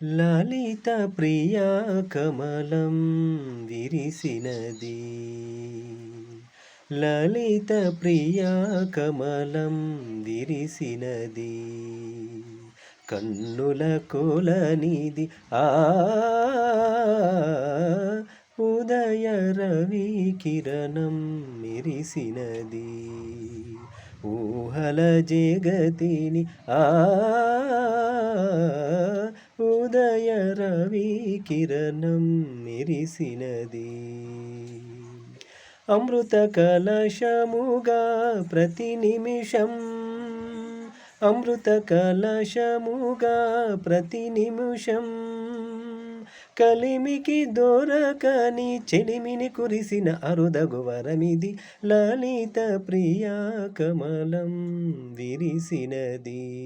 లలిత ప్రియా కమలం విరిసినది. లలిత ప్రియా కమలం విరిసినది. కన్నుల కొలనిది ఆ ఉదయ రవి కిరణం మెరిసినది. ఊహల జగతిని ఆ ఉదయ రవి కిరణం మెరిసినది. అమృత కలశముగా ప్రతి నిమిషం, అమృత కలశముగా ప్రతి నిమిషం, కలిమికి దొరకని చెలిమిని కురిసిన అరుదగు వరమిది. లలిత ప్రియా కమలం విరిసినది.